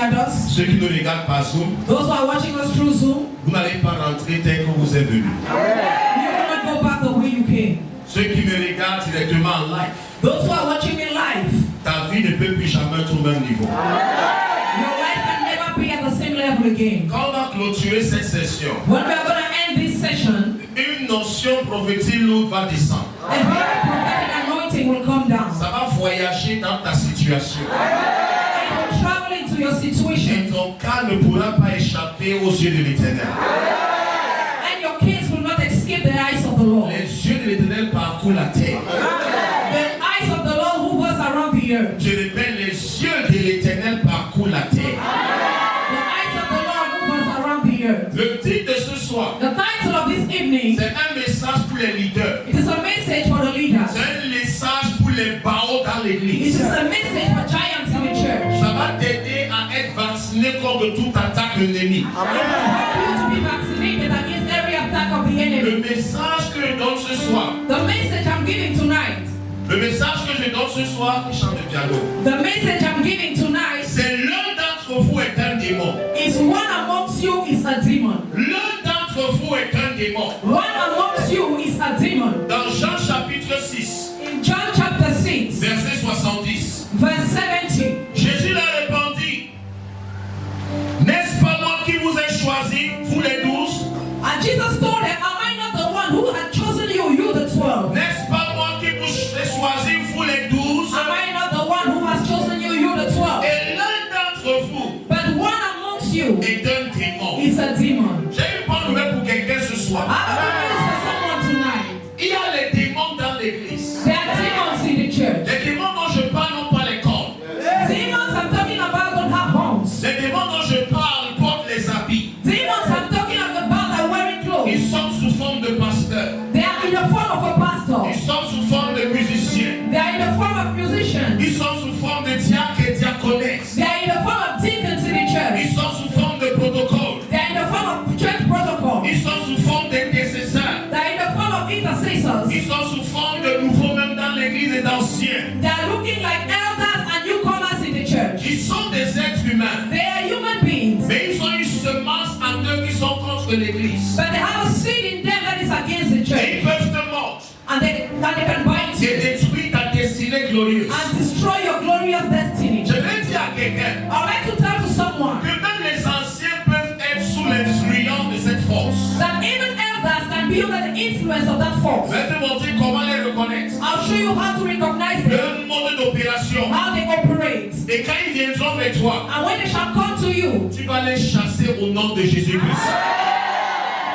at us, ceux qui nous regardent par Zoom, those who are watching us through Zoom, vous n'allez pas rentrer tel que vous êtes venus. you will not go back the way you came. Ceux qui me regardent directement en live, Those who are watching me live, ta vie ne peut plus jamais être au même niveau. your life can never be at the same level again. Quand on va clôturer cette session, When we are going to end this session, une notion prophétique lourde va descendre. a very prophetic anointing will come down. Ça va voyager dans ta situation. It will travel into your situation. Et ton cas ne pourra pas échapper aux yeux de l'Éternel. And your kids will not escape the eyes of the Lord. Les yeux de l'Éternel parcourent la terre. The eyes of the Lord hovers around the earth. Je répète, les yeux de l'Éternel parcourent la terre. The eyes of the Lord hovers around the earth. Le titre de ce soir, The title of this evening, c'est un message pour les leaders. it is a message for the leaders. C'est un message pour les barreaux dans It l'église. is a message for giants in the church. Ça va t'aider à être vacciné contre toute attaque de l'ennemi. It will help you to be vaccinated against every attack of the Le enemy. message que je donne ce soir, The message I'm giving tonight, le message que je donne ce soir, il chante le piano. the message I'm giving tonight C'est l'un d'entre vous est un démon. is one amongst you is a demon. L'un d'entre vous est un démon. One amongst you is a demon. Dans Jean chapitre 6, In John chapter 6, verset 70, verse 70, Jésus leur répondit, n'est-ce pas moi qui vous ai choisi, vous les 12? and Jesus told them, am I not the one who had chosen you, you the 12? N'est-ce pas moi qui vous ai choisi, vous les 12? Am I not the one who has chosen you, you the 12? Et l'un d'entre vous But one amongst you est un démon. is a demon. J'ai une bonne nouvelle pour quelqu'un ce soir. I have good news for someone tonight. Il y a les démons dans l'église. There are demons in the church. Les démons dont je parle n'ont pas les cornes. Demons I'm talking about don't have horns. Les démons dont je parle portent les habits. Demons I'm talking about are wearing Ils clothes. sont sous forme de pasteurs. They are in the form of a pastor. Ils sont sous forme de musiciens. They are in the form of musicians. Ils sont sous forme de diacres et diaconesses. They are in the form of deacons in the church. Ils sont sous forme de protocoles. They are in the form of church protocol. Ils sont sous forme d'intercesseurs. They are in the form of intercessors. Ils sont sous forme de nouveaux, même dans l'église et d'anciens. They are looking like elders and newcomers in the church. Ils sont des êtres humains. They are human beings. Mais ils ont une semence en eux qui sont contre l'église. But they have a seed in them that is against the Et church. ils peuvent te mordre And they can bite et you détruire ta destinée glorieuse. and destroy your glorious destiny. Je vais dire à quelqu'un I'd like to tell to someone que même les anciens peuvent être sous l'influence de cette force. that even elders can be under the influence of that force. Je vais te montrer comment les reconnaître. I'll show you how to recognize them, Le mode d'opération. how they operate. Et quand ils viendront vers toi, And when they shall come to you, tu vas les chasser au nom de Jésus-Christ.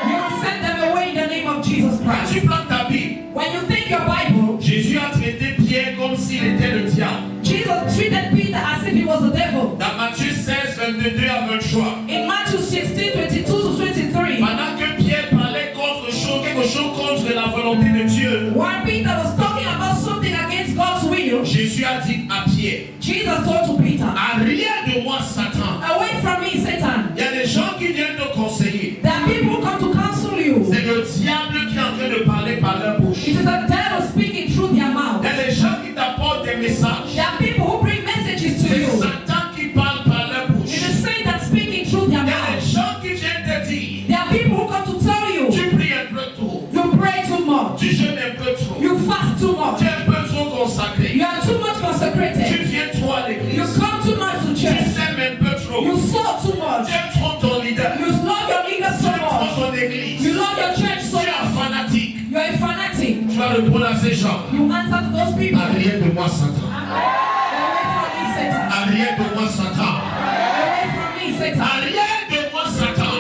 you will send them away in the name of Jesus Quand Christ. tu prends ta Bible, When you take your Bible, Jésus a traité Pierre comme s'il était le diable. Jesus treated Peter as if he was the devil. Dans Matthieu 16, 22 à 23. In Matthew 16, 22 to 23, Pendant que Pierre parlait quelque chose contre la volonté de Dieu, while Peter was talking about something against God's will, Jésus a dit à Pierre, Jesus told to Peter, arrière de moi, Satan. away from me, Satan. Il y a des gens qui viennent te conseiller. There are people who come to counsel you. C'est le diable qui est en train de parler par leur bouche. It is the devil speaking through their mouth. Il y a des gens qui t'apportent des messages. There are people who bring messages to C'est you. Satan qui parle par leur bouche. It is Satan speaking through their Il y a des mouth. gens qui viennent te dire, There are people who come to tell you, tu pries un peu trop, you pray too much, tu jeûnes un peu trop, you fast too much, tu es un peu trop consacré, you are too much tu consecrated, viens trop à you l'église, come too much to tu church, sèmes un peu trop, you sow too much, tu aimes trop ton leader, you love your leader tu so aimes trop much, ton église, you love your church so tu es un much, fanatique. you are a fanatic. Tu vas répondre à ces gens, You answer to those people, arrière de moi, Satan. away from me, Satan. Arrière de moi, Satan. Away from me, Satan. Arrière de moi, Satan.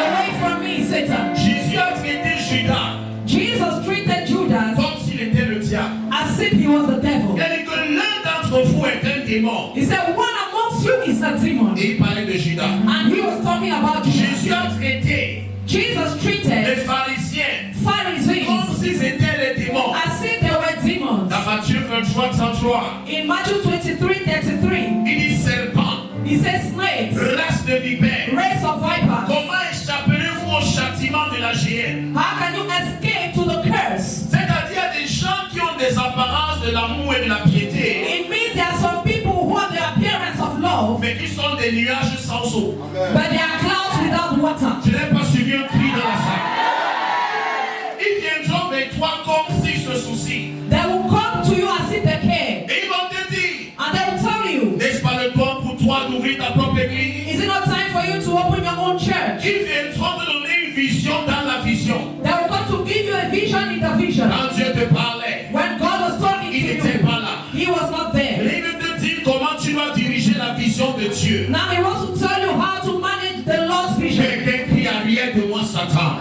Away from me, Satan. Jésus a traité Judas Jesus treated Judas comme s'il était le diable. as if he was the devil. Il a dit que l'un d'entre vous est un démon. He said, one amongst you is a demon. Et il parlait de Judas. And he was talking about Jésus Judas. a traité Jesus treated les pharisiens Pharisees comme s'ils étaient les démons. as if they were demons. Dans Matthieu 23, 33, In Matthew 23:33, il dit serpent, he says, snakes, race de vipères. race of vipers. Comment échapperez-vous au châtiment de la géhenne? How can you escape to the curse? C'est-à-dire, il y a des gens qui ont des apparences de l'amour et de la piété, It means there are some people who have the appearance of love, mais qui sont des nuages sans eau. But there are clouds without water. Je n'ai pas suivi un cri dans la salle. Ils viendront vers toi comme s'ils se soucient. They will come to you as if they care. Et ils vont te dire, And they will tell you, n'est-ce pas le temps pour toi d'ouvrir ta propre église? is it not time for you to open your own church? Ils viendront te donner une vision dans la vision. They will come to give you a vision in the vision. Quand Dieu te parlait, When God was talking to il n'était you, pas là. He was not there. Il veut te dire comment tu dois diriger la vision de Dieu. Now He wants to tell you how to manage the Lord's vision. Quelqu'un qui arrière de moi, Satan.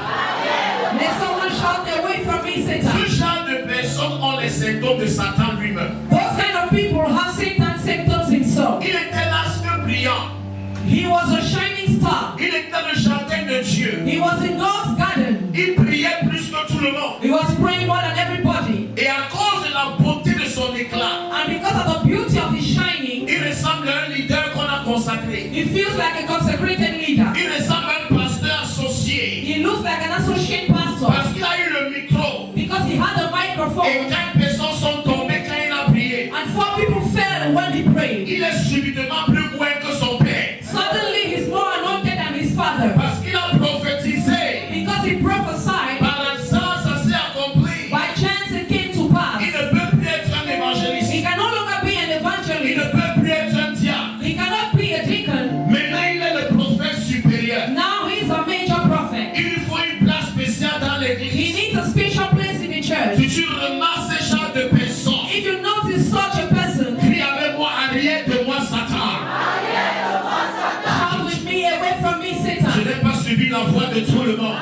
Let someone shout away from me, Satan. Ce genre de personnes ont les symptômes de Satan lui-même. Those kind of people have Satan's symptoms himself. Il était l'astre brillant. He was a shining star. Il était le jardin de Dieu. He was in God's garden. Il priait plus que tout le monde. He was praying more than everybody. Et à cause de la beauté de son éclat, And because of the beauty of his shining, il ressemble à un leader qu'on a consacré. he feels like a consecrated leader. Il ressemble à un pasteur associé. He looks like an associate pastor Parce qu'il a eu le micro. because he had a Et microphone. 4 personnes sont tombées quand il a prié. And 4 people fell when he prayed. Il est subitement plus loin que son père. Suddenly he's more anointed than his father Parce qu'il a prophétisé. because he prophesied. Par hasard, ça s'est accompli. By chance it came to pass. Il ne peut plus être un évangéliste. He can no longer be an Il ne evangelist. peut plus être un diable. He cannot be a deacon. Maintenant, il est le prophète supérieur. Now he's a major prophet. Il lui faut une place spéciale dans He l'église. needs a special place in the church. Si tu remarques ce genre de personnes, If you notice such a person, crie avec moi, arrière de moi, Satan. shout with me, away from me, Je Satan. n'ai pas suivi la voix de tout le monde.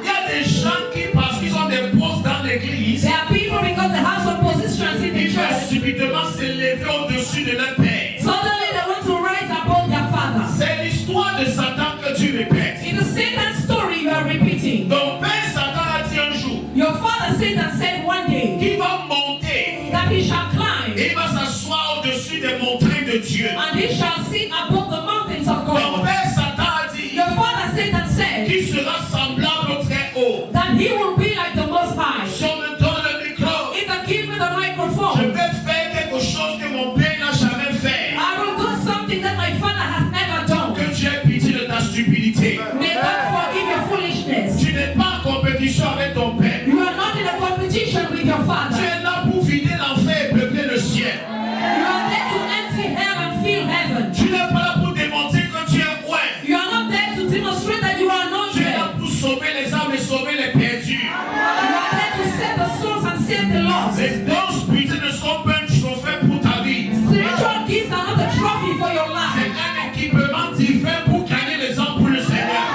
Il y a des gens qui, parce qu'ils ont des postes dans l'église, There are people because they have some positions in the ils veulent church. subitement s'élever au-dessus de leur père. Suddenly they want to rise above their father. C'est l'histoire de Satan que tu répètes. In the Satan story you are repeating, Ton père Satan a dit un jour your father Satan said one day qu'il va monter that he shall climb et il va s'asseoir au-dessus des montagnes de Dieu. and he shall sit above the mountains of Ton God. père Satan a dit Your father Satan said qu'il sera semblable au très haut. that he will be like the Most High. Si on me donne le micro, If they give me the je microphone, vais faire quelque chose que mon père n'a jamais fait. I will do something that my father has never done. Que tu aies pitié de ta stupidité. May God forgive your foolishness. Tu n'es pas en compétition avec ton père. You are not in a competition with your Tu father. es là pour vider l'enfer et peupler le ciel. You are there to empty hell and fill heaven. Tu n'es pas là pour démontrer que tu es loin. You are not there to demonstrate that you are Tu es anointed. là pour sauver les âmes et sauver les perdus. You are there to save the souls and save the lost. Les dons spirituels ne sont pas un trophée pour ta vie. Spiritual gifts are not a trophy for your C'est life. un équipement divin pour gagner les âmes pour le Seigneur.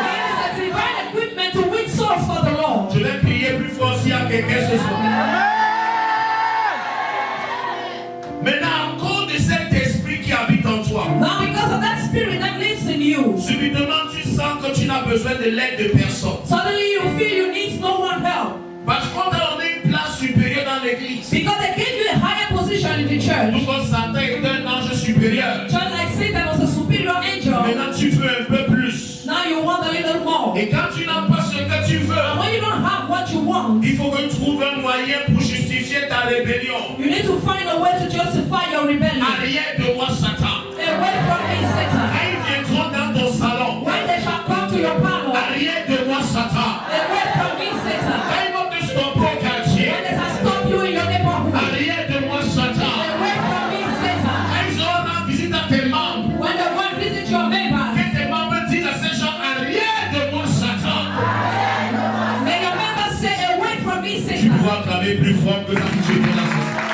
It is a divine equipment to win souls for the Lord. Je vais crier plus fort s'il y a quelqu'un ce soir. Maintenant, à cause de cet esprit qui habite en toi, Now because of that spirit that lives in you, subitement tu sens que tu n'as besoin de l'aide de personne. suddenly you feel you need no one help. Parce qu'on t'a donné une place supérieure dans l'église. Because they gave you a higher position in the church. Tout comme Satan est un ange supérieur. Just like Satan was a superior angel. Maintenant, tu veux un peu plus. Now you want a little more. Et quand tu n'as pas ce que tu veux, And when you don't have what you want, il faut que tu trouves un moyen pour justifier ta rébellion. you need to find a way to justify your rebellion. Arrière de moi, Satan. Away from me, Satan. Quand ils viendront dans ton salon, When they shall come to your power, arrière de moi, Satan. away from me, Satan. Quand ils vont te stopper au quartier, When they shall stop you in your neighborhood, arrière de moi, Satan. away from me, Satan. Quand ils auront en visite à tes membres, When they want to visit your members, que tes membres disent à ces gens, arrière de moi, Satan. may your members say, away from me, Tu Satan. dois clamer plus fort que ça que tu es là ce soir.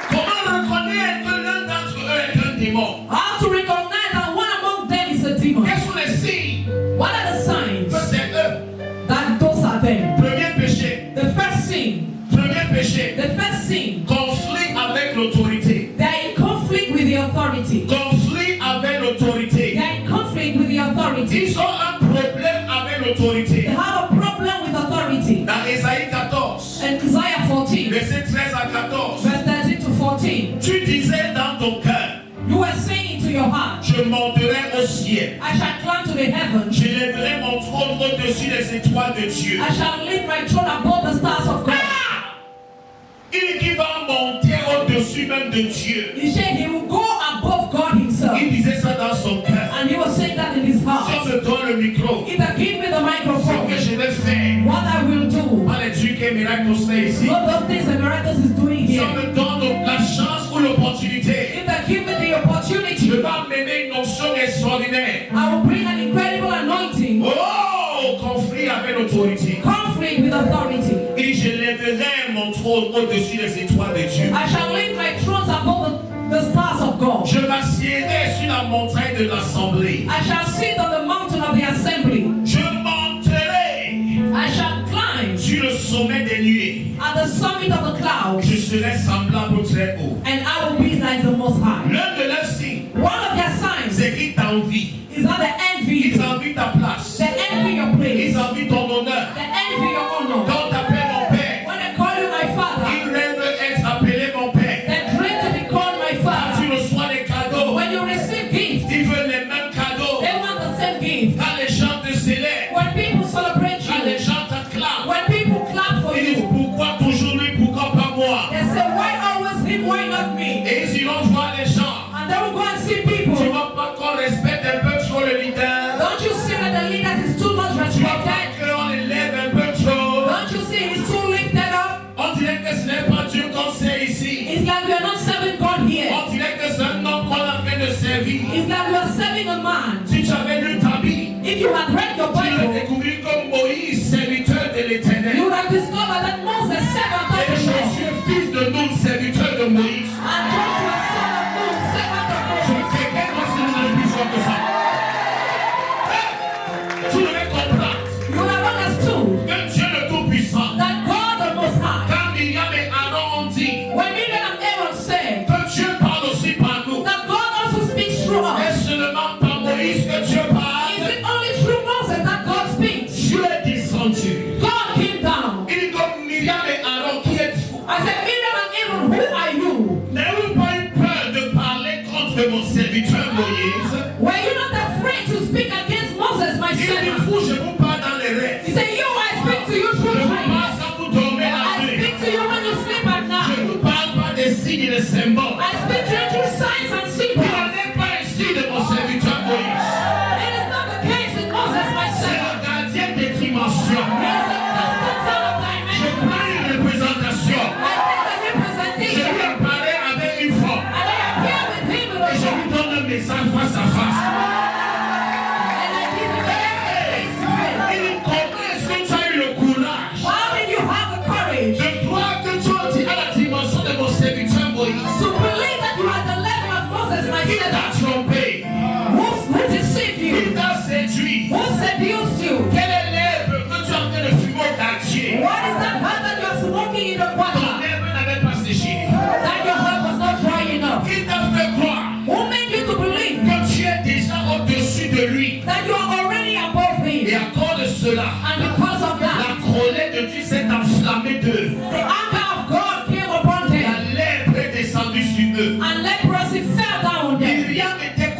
Comment reconnaître que l'un d'entre eux est un démon? How to recognize that one among them is a demon? Quels sont les signes What are the signs que c'est eux? that those are them? Premier péché. The first sin, Premier péché. the first sin, Conflit avec l'autorité. they are in conflict with the authority. Conflit avec They l'autorité. are in conflict with the authority. Ils ont un problème avec l'autorité. They have a problem with authority. Dans Ésaïe 14, In Isaiah 14, verset 13 à 14, verse 13 to 14, tu disais dans ton cœur, you were saying to your heart, je monterai au ciel. I shall climb to the heavens. Je lèverai mon trône au-dessus des étoiles de Dieu. I shall lift my throne above the stars of God. Il dit qu'il va au-dessus même de Dieu. He said he will go above God himself. Il disait ça dans son cœur. And he was saying that in his Si heart. on me donne le micro, If I give me the ce microphone, que je vais faire, what I will do, pas les trucs et miracles fait ici. what those things that Miraculous is doing Si on here. me donne la chance ou l'opportunité, If I give me the opportunity, je vais amener une notion extraordinaire. I will bring an incredible anointing, Oh, conflit avec l'autorité. conflict with authority. Et je lèverai mon trône au-dessus des étoiles de Dieu. I shall lift my thrones above the stars of God. Je m'assiérai sur la montagne de l'assemblée. I shall sit on the mountain of the assembly. Je monterai I shall climb sur le sommet des nuées. at the summit of the clouds, Je serai semblable au très haut. and I will be like the Most High. L'un de leurs signes, One of their signs c'est qu'ils t'envient. is not the envy, Ils envient ta place. the envy your place, Ils envient ton honneur. the envy your honor. Quand on t'appelle mon père, When they call you my father, ils rêvent être appelés mon père. they dream to be called my Quand tu father. reçois des cadeaux, When you receive gifts, ils veulent les mêmes cadeaux. they want the same gift. Quand les gens te célèbrent, When people celebrate quand les you, gens t'acclament, when people clap for ils disent you, pourquoi toujours lui, pourquoi pas moi? they say, why always him, why not me? Et ils iront voir les gens. And they will go and see Tu people. vois pas qu'on respecte un peu trop le leader. Don't you see that the leaders is too much Tu vois pas respected? qu'on élève un peu trop. Don't you see he's too lifted up? On dirait que ce n'est pas Dieu qu'on sert ici. It's like we are not serving God here. On dirait que c'est un homme qu'on a fait de servir. It's like we are serving a man. Si tu avais lu ta Bible, If you had read your tu l'as Bible, découvert comme Moïse, serviteur de l'Éternel. you would have discovered that Moses, servant of Et the Lord, Josué, fils de Nun, serviteur de Moïse. and Joshua, son of Nun, servant of Je Moses. sais que moi, c'est le plus fort que ça. Tu devais comprendre You would have understood que Dieu le Tout-Puissant, that God the Most High, quand Myriam et Aaron ont dit when Miriam and Aaron said que Dieu parle aussi par nous, that God also speaks through et us, seulement par Moïse que Dieu is parle, it only through Moses that God speaks? Dieu est descendu. God came down. Il dit comme Myriam et Aaron, qui êtes-vous? I said, Miriam and Aaron, who are you? N'avez-vous pas eu peur de parler contre mon serviteur Moïse? Were you not afraid to speak against Moses, my Il dit, servant? vous, je vous parle dans les rêves. He said, you, I speak to you Je through vous dreams. parle quand vous dormez la I nuit. speak to you when you sleep at Je night. ne vous parle pas des signes et des symboles. I speak to you through signs and Il symbols. n'en est pas ainsi de mon serviteur Moïse. It is not the case with Moses, my C'est servant. le gardien des dimensions. He is the constanter of Je dimension. prends une représentation. I take the Je representation lui apparais avec une forme. and I appear with him with a Et je form. lui donne un message face à face. And I give him a face to face. Il dit, comment est-ce que tu as eu le courage How did you have the courage de croire que tu es à la dimension de mon serviteur Moïse? to believe that you are at the level of Moses, my Il t'a servant? trompé. Who deceived you? Il t'a séduit. Who seduced you? Quelle est l'herbe que tu es en train de fumer au quartier? What is that herb that you are smoking in the Ton water? herbe n'avait pas séché. That your herb was not dry enough. Il t'a fait croire Who made you to believe que tu es déjà au-dessus de lui. that you are already above Et him? à cause de cela, And because of la that, colère de Dieu s'est enflammée d'eux. the anger of God came upon La them, lèpre est descendue sur eux. and leprosy fell down on them. Myriam était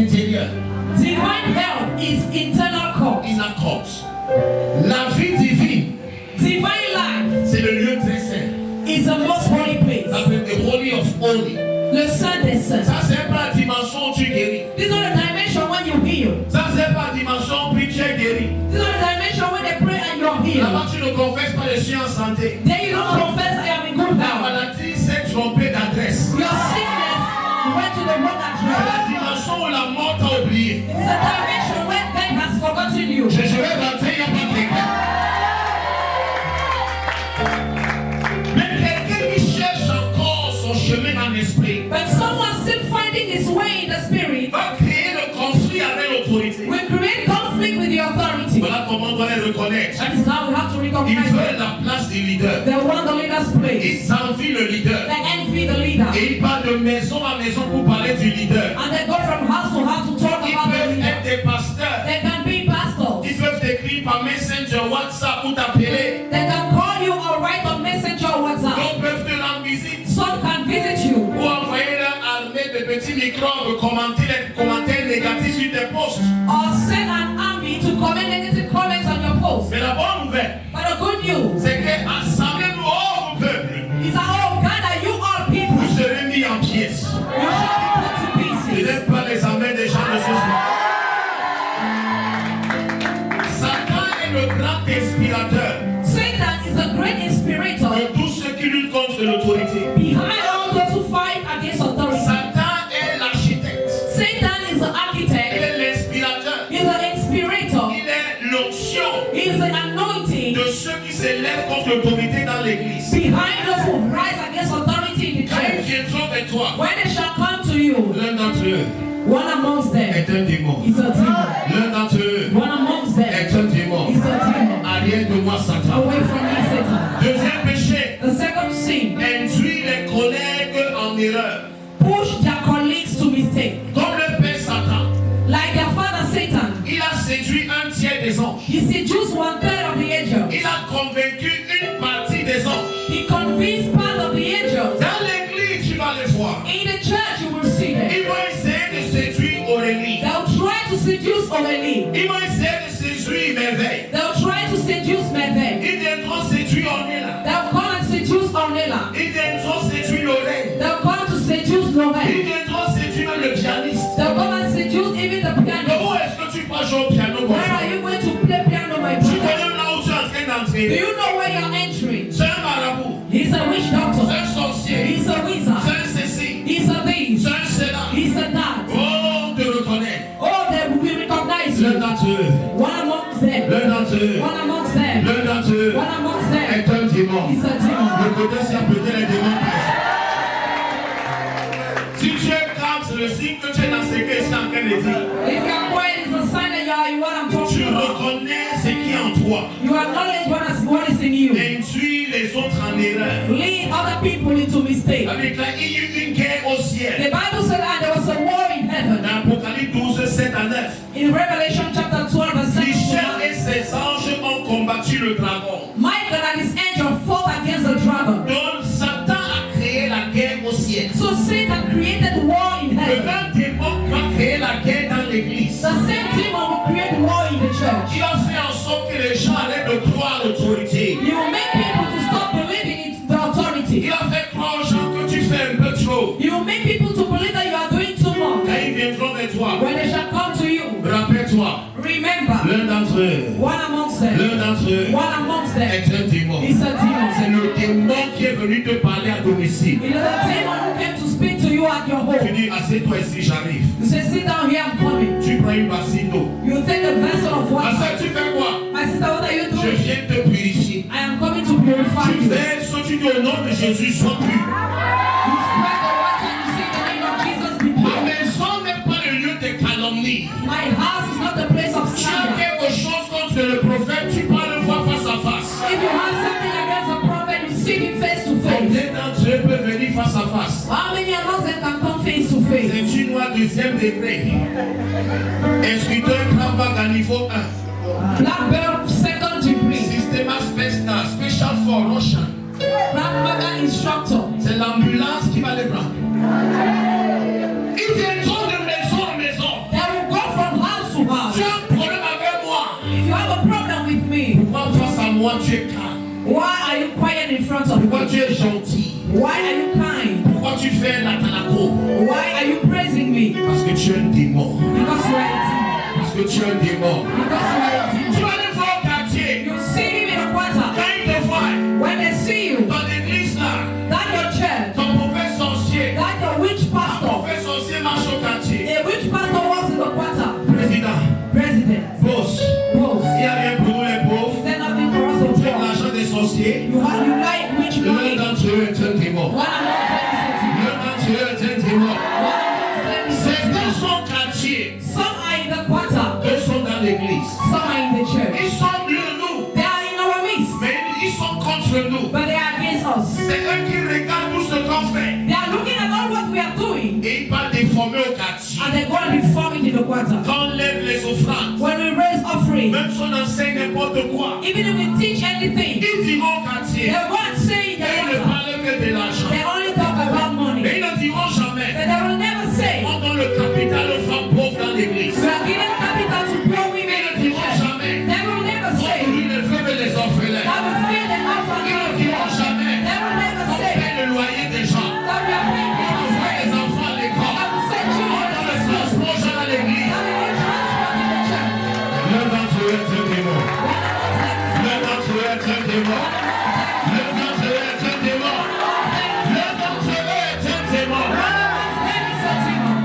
intérieure. Divine health is internal cause. Inner cause. La vie divine, Divine life c'est le lieu très saint. is the most holy place. Ça s'appelle the holy of holy. Le Saint des Saints. Ça, c'est pas la dimension où tu guéris. This is not the dimension when you heal. Ça, c'est pas la dimension où tu es guéri. This is not the dimension when they pray and you're healed. Là-bas, tu ne confesses pas, je suis en santé. Then you don't confess I am in good La health. maladie s'est trompée d'adresse. Your sickness went to the wrong C'est la address. dimension où la mort t'a oublié. It's a dimension where God has forgotten you. Je vais rentrer, il n'y a pas de quelqu'un. Mais quelqu'un qui cherche encore son chemin dans l'esprit But someone still finding his way in the spirit va créer le conflit avec l'autorité. will create conflict with the authority. Voilà comment on doit les reconnaître. That is how we have to Ils recognize veulent them. la place du leader. They want the leader's place. Ils envient le leader. They envy the leader. Et ils parlent de maison à maison pour parler du leader. And they go from house to house to talk Ils about the peuvent leader. être des pasteurs. They can be pastors. Ils peuvent t'écrire par Messenger, WhatsApp ou t'appeler. They can call you or write on Messenger or WhatsApp. D'autres peuvent te rendre visite. Some can visit you Ou envoyer leur armée de petits microbes, commenter les commentaires négatifs sur tes posts. or send an army to comment negative comments on your post. Mais la bonne nouvelle, But the good news c'est que assemblez-nous, oh peuple, is that, oh, gather you all people. vous serez mis en pièces. You shall be put to Je pieces. n'aime pas les amens des gens de ce soir. Satan est le grand inspirateur Satan is a great inspirator de tous ceux qui luttent contre l'autorité. behind all those who fight against authority. Satan est l'architecte. Satan is the Il architect. est l'inspirateur. He's the inspirator. Il est l'onction He's the anointing de ceux qui s'élèvent contre l'autorité dans l'église. behind those who rise against authority in the Quand ils church. viendront vers toi, When they shall come to you, l'un d'entre eux one amongst them est un démon. is a demon. L'un d'entre eux One amongst them est un démon. is a demon. Arrière de moi, Satan. Away from me, Satan. Deuxième péché, The second sin, induit les collègues en erreur. push their colleagues to mistake. Comme le père Satan, Like their father Satan, il a séduit un tiers des anges. he seduced 1/3 of the angels. Il a convaincu une partie des anges. He convinced part of the angels. Dans l'église, tu vas les voir. In the church, you will see them. Ils vont essayer de séduire Aurélie. They'll try to seduce Aurélie. Ils vont essayer de séduire Merveille. They'll try to seduce Merveille. Ils viendront séduire Ornella. They'll come and seduce Ornella. Ils viendront séduire Lorraine. They'll come to seduce Ils Lorraine. viendront séduire même le pianiste. They'll come and seduce even the Mais pianist. où est-ce que tu vas jouer au piano comme Where ça? are you going to play piano, my Tu brother? connais là où tu es en train Do d'entrer. you know where you're entering? C'est un marabout. He's a witch C'est doctor. un sorcier. He's a C'est wizard. un ceci. He's a this. C'est un cela. He's a that. Oh, on te reconnaît. Oh, they will recognize L'un you. d'entre eux. One amongst them. L'un d'entre eux. One amongst them. L'un d'entre eux One amongst them. est un démon. He's a demon. Le côté c'est peut-être les démons. Si tu es calme, c'est le signe que tu es dans ce que je suis en train de dire. If you are quiet, it's a sign that you are in what I'm Tu talking about. reconnais ce qui est en toi. You acknowledge what is in you. Induis les autres en erreur. Lead other people into mistake. Avec là, il y eut une guerre au ciel. The Bible said that there was a war in heaven. Dans Apocalypse 12, 7 à 9. In Revelation chapter 12 verse 7 to Michel 9, et ses anges ont combattu le dragon. Michael and his angel fought against the dragon. Donc Satan a créé la guerre au ciel. So Satan created war in Le heaven. même démon va créer la guerre dans l'église. The same demon will create war in the church. Il a fait en sorte que les gens arrêtent de croire à l'autorité. You will make people to stop believing in the authority. Il a fait croire aux gens que tu fais un peu trop. You will make people to believe that you are doing too much. Quand ils viendront vers toi, When they shall come to you, rappelle-toi, remember, l'un d'entre eux, one amongst them, l'un d'entre eux one amongst them est un démon. is a C'est demon. le démon qui est venu te parler à domicile. It is a demon who came to speak to you at your Tu home. dis, assieds-toi ici, j'arrive. You say, sit down here, I'm coming. Tu prends une bassine d'eau. You take a vessel of Ma water. soeur, tu fais quoi? My sister, what are you Je doing? viens te purifier. I am coming to purify Tu you. fais ce que tu dis au nom de Jésus, sois pur. You spread the water and you say the name of Jesus be Ma pure. maison n'est pas le lieu de calomnie. My house is not the place of Tu as slander. quelque chose contre le prophète, tu parles voir face à face. If you have something against a prophet, you see him face to face. Combien d'entre eux peuvent venir face à face? How many amongst them can come face to face? C'est une loi deuxième degré. Instructeur Krambag à niveau 1. Black belt second degree. Systema Special for Russian. Black Maga instructor. C'est l'ambulance qui va les prendre. Ils viendront de maison en maison. They in front of Pourquoi me? tu es gentil? Why are you kind? Pourquoi tu fais la tanako? Why are you praising me? Parce que tu es un démon. Because you are a demon. Parce que tu es un démon. Because you are a Tu demon. vas les voir au quartier. You see him in a quarter. Quand ils te voient When they see you, dans l'église là, that your church, ton prophète sorcier, that your witch un pastor, prophète sorcier marche au quartier. a witch pastor was in the quarter. Président, President, boss, boss, il n'y a rien pour nous les pauvres. is there nothing for us to Tu as do? l'argent des sorciers. You like witch L'un money? d'entre eux est un démon. One L'un d'entre eux est un démon. C'est of dans son quartier. some are in the quarter, Eux sont dans l'église. some are in the church. Ils sont mieux nous. They are in our midst, Mais ils sont contre nous. but they are against us. C'est eux qui regardent tout ce qu'on fait. They are looking at all what we are doing, Et ils parlent déformer au quartier. and they're going to reform it in the quarter. Quand on lève les offrandes, When we raise offering, même si on enseigne n'importe quoi, even if we teach anything, ils diront au quartier. they won't say in the Et ils ne quarter. parlent que de l'argent. They only talk about Et money, ils ne diront jamais. but they will never say On donne le capital aux femmes pauvres dans l'église. we are giving capital to poor women Ils ne in the diront church. jamais. They will never On say nourrit les veuves et les orphelins. that we feed the Ils ne orphans. diront jamais. They will never On say paie le loyer des gens. that we are paying On people's envoie rent. les enfants à l'école. That we send On children donne to le school. transport aux gens à l'église. That we give transport in the church. L'un d'entre eux est un démon. One of us L'un d'entre eux est un démon. L'un d'entre eux est un démon. L'un d'entre eux est un démon. is a demon.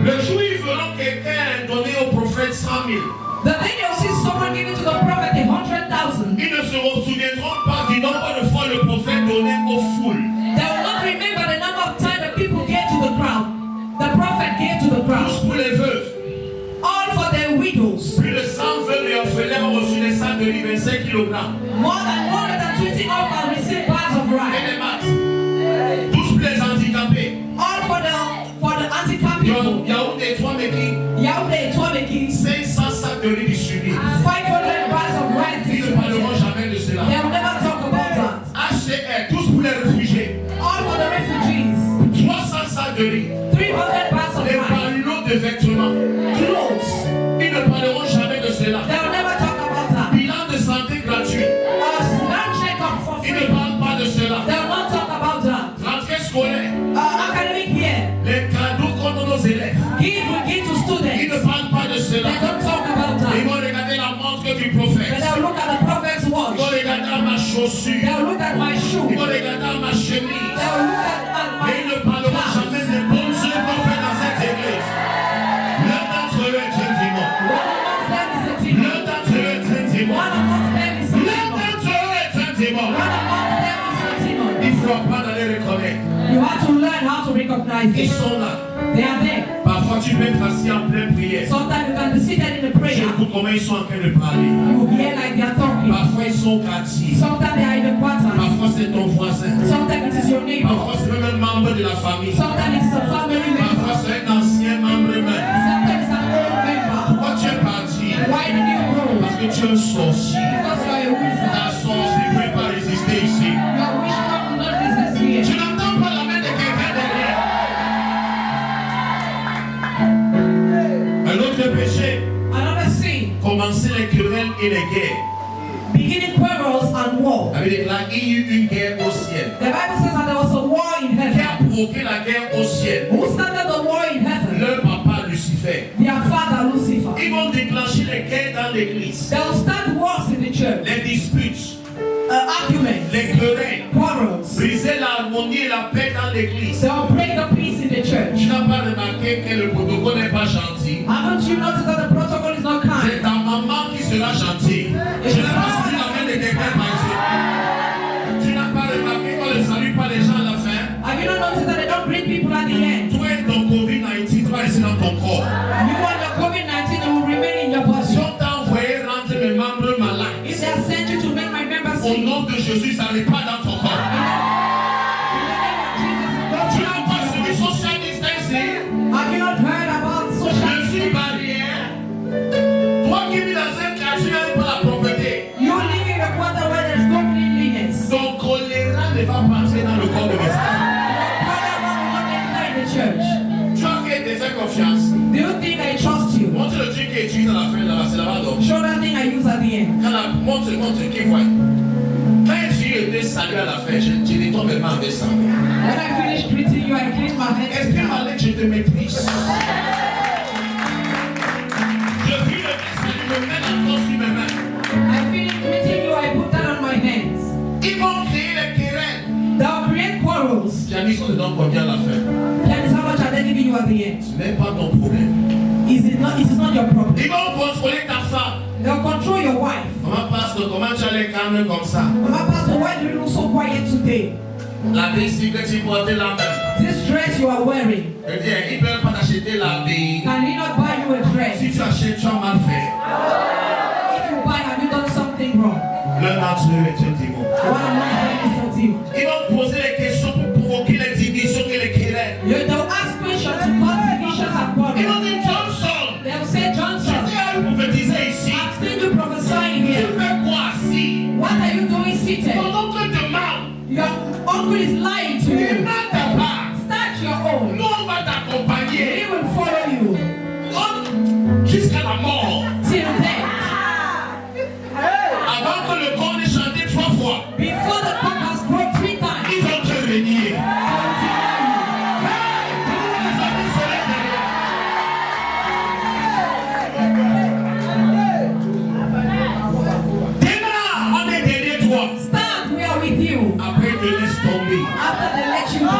Le jour où ils verront quelqu'un donner au prophète 100 000, The day you'll see someone giving to the prophet 100,000, ils ne se souviendront pas du nombre de fois le prophète donnait aux foules. they will not remember the number of times the people gave to the crowd. The prophet gave to the Tous crowd. pour les veuves. All for their widows. Plus de 100 veuves et orphelins ont reçu des sacs de riz 25 kg. More than 120 orphans received bags of Et rice. les maths. Tous pour les handicapés. All for the handicapped people. Yaoundé, toi, Meki. Yaoundé, Twabeki, 500 sacs de riz distribués. 500 bags of rice Ils ne parleront distributed. jamais de cela. They will never talk about that. HCR, tous pour les réfugiés. All for the refugees. 300 sacs de riz. 300 bags of Des rice. ballots de vêtements. Clothes. Ils ne parleront jamais de cela. They will never talk about that. Bilan de santé gratuit. Health check-up for Ils ne free. parlent pas de cela. They will not talk about that. Rentrée scolaire. Academic year. Les cadeaux qu'on donne aux élèves. Give we give to Ils students. ne parlent pas de cela. They don't talk about Ils that. vont regarder la montre du But prophète. they will look at the prophet's Ils watch. vont regarder à ma They chaussure. will look at my shoe. Ils vont They regarder à ma will chemise. look at Mais ils ne my parleront blouse. jamais des bonnes œuvres qu'on fait dans cette église. L'un d'entre eux est un démon. One amongst them is a demon. L'un d'entre eux est un démon. One amongst them is a L'un demon. d'entre eux est un démon. One amongst them is a demon. Il faut apprendre à les reconnaître. You have to learn how to recognize Ils them. sont là. They are there. Parfois, tu peux être assis en pleine prière. Sometimes you can be seated in a prayer. J'écoute comment ils sont en train de parler. You hear like they are talking. Parfois, ils sont au quartier. Sometimes they are in the quarters. Parfois, c'est ton voisin. Sometimes it is your neighbor. Parfois, c'est même un membre de la famille. Sometimes it is a family member. Parfois, c'est un ancien membre même. Sometimes it's an old member. Pourquoi tu es parti? Why did you go? Parce que tu es un sorcier. Because you are a wizard. La sorcière ne peut pas résister ici. Your witchcraft will not resist here. Tu n'entends pas la main de quelqu'un derrière. Un autre péché, Another sin, commencer les querelles et les guerres. beginning quarrels and war. Avec là, il y a eu une guerre au ciel. The Bible says that there was a war in Qui heaven. a provoqué la guerre au ciel? Who started the war in heaven? Leur papa Lucifer. Their father Lucifer. Ils vont déclencher les guerres dans l'église. They will start wars in the church. Les disputes, Arguments, les querelles, quarrels. briser l'harmonie et la paix dans l'église. They will break the peace in the Tu church. n'as pas remarqué que le protocole n'est pas gentil? Haven't you noticed that the protocol is not kind? C'est ta maman qui sera gentille. Je n'ai pas suivi la main de quelqu'un par ici. Tu n'as pas remarqué qu'on ne salue pas les gens à la fin? Have you not noticed that they don't greet people at the end? Toi et ton COVID-19, tu vas rester dans ton corps. You want your COVID-19 and will remain in your body. Si on t'a envoyé rendre mes membres malades, If they have sent you to make my members au sick, nom de Jésus, ça n'est pas dans ton corps. Tu n'as pas suivi social distancing, have you not heard about social mesures barrières. Toi qui vis dans un quartier avec pas la propreté, You live in a quarter where there's no cleanliness. ton choléra ne va pas entrer dans le corps de l'esprit. Brother will not enter in the church. Tu as fait te faire confiance. Do you think I trust you? Montre le truc que tu utilises à la fin là-bas, c'est là-bas donc. Show that thing I use at the end. Montre, qui voit. Quand une fille été salué à la fin, je nettoie mes mains avec ça. When I finish greeting you, I clean my hands. Esprit malin, je te maîtrise. Je vis le salut, je mets encore sur mes mains. I finish greeting you, I put that on my hands. Ils vont créer les querelles. They'll create quarrels. Janice, on te donne combien à la fin? Janice, how much are they giving you at the end? Ce n'est pas ton problème. It is not your problem. Ils vont contrôler ta femme. They'll control your wife. Maman pasteur, comment tu as les calmes comme ça? Mama Pastor, why do you look so quiet today? La bicycle que tu portais la main. This dress you are wearing, Je dis, ils ne peuvent pas t'acheter la vie. can he not buy you a dress? Si tu achètes, tu as mal fait. If you buy, have you done something wrong? Le naturel est un démon. What am I saying is a demon. Ils vont poser les questions pour provoquer les divisions et les querelles. They'll ask questions to cause divisions and Ils vont quarrels. dire Johnson. They'll say, Johnson, Tu as prophétisé ici. I've seen you prophesying Tu here. fais quoi assis? What are you doing seated? Ton oncle te ment. Your uncle is lying to Tu you. n'as pas. Start your own. Nous, on va t'accompagner. He will follow you Jusqu'à la mort. till death. Avant que le corps ait chanté 3 fois, Before the cock has croaked 3 times, ils vont te régner. Démarre, on est derrière toi. stand, we are with you. Après, te laisse tomber. After they let you go,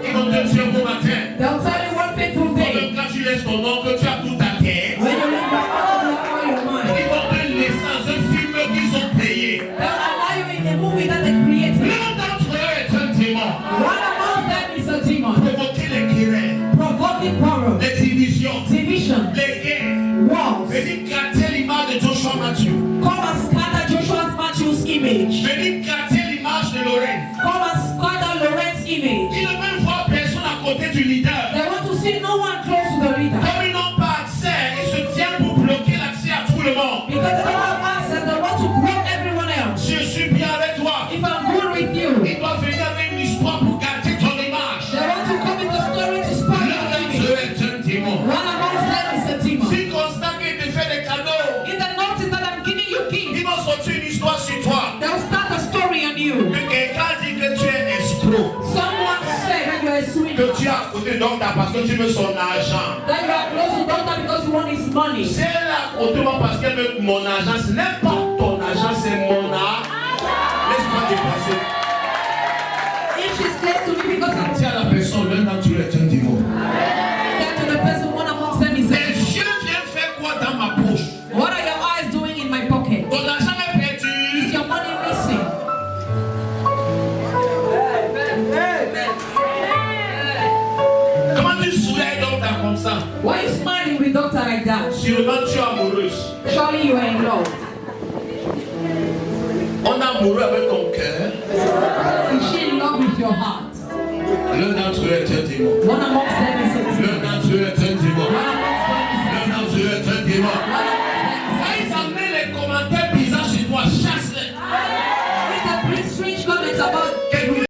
Ils vont te dire bon matin. they'll tell you one fateful day. Même quand tu laisses ton oncle, tu as tout à terre. When you leave your uncle, you have all your mind. Ils vont te laisser dans un film qu'ils ont payé. They'll allow you in a movie that they created. L'un d'entre eux est un démon. One amongst them is a demon. Provoquer les querelles, Provoking quarrels, les divisions, division, les guerres. walls. Venez gratter l'image de Joshua Mathieu. Come and scatter Joshua's Matthew's image. Venez gratter l'image de Lorraine. Come and scatter Lorraine's image. Ils ne veulent voir personne à côté du leader. They want to see no one close to the leader. Comme ils n'ont pas accès, ils se tiennent pour bloquer l'accès à tout le monde. Because they don't have access, they want to block everyone else. Je suis bien avec toi. If I'm good with you, Ils doivent venir avec une histoire pour gâter ton image. they want to come in the story to spoil L'un your d'entre image. eux est un démon. One amongst them is a demon. Si constat qu'il te fait des cadeaux, In the notice that I'm giving you ils gifts, vont sortir une histoire sur toi. they'll start a story on you. Que quelqu'un dit que tu es escroc. Someone said that you're a Que swindler, tu es à côté donc parce que tu veux son argent. that you are close to doctor because you want his money. Si elle est à côté moi parce qu'elle veut mon argent, ce n'est pas ton argent, c'est mon argent. Laisse-moi dépasser. If she's close to me because I'm Dis à la personne, l'un d'entre eux est un démon. there to the person, one amongst them is a Les yeux viennent faire quoi dans ma poche? What are your eyes doing in my pocket? Ton argent est perdu. Is your money missing? Comment tu souris donc comme ça? Why are you smiling with doctor like that? Sûrement tu es amoureuse. Surely you are in love. On est amoureux avec ton cœur. Is she in love with your heart? L'un d'entre eux est un démon. One amongst them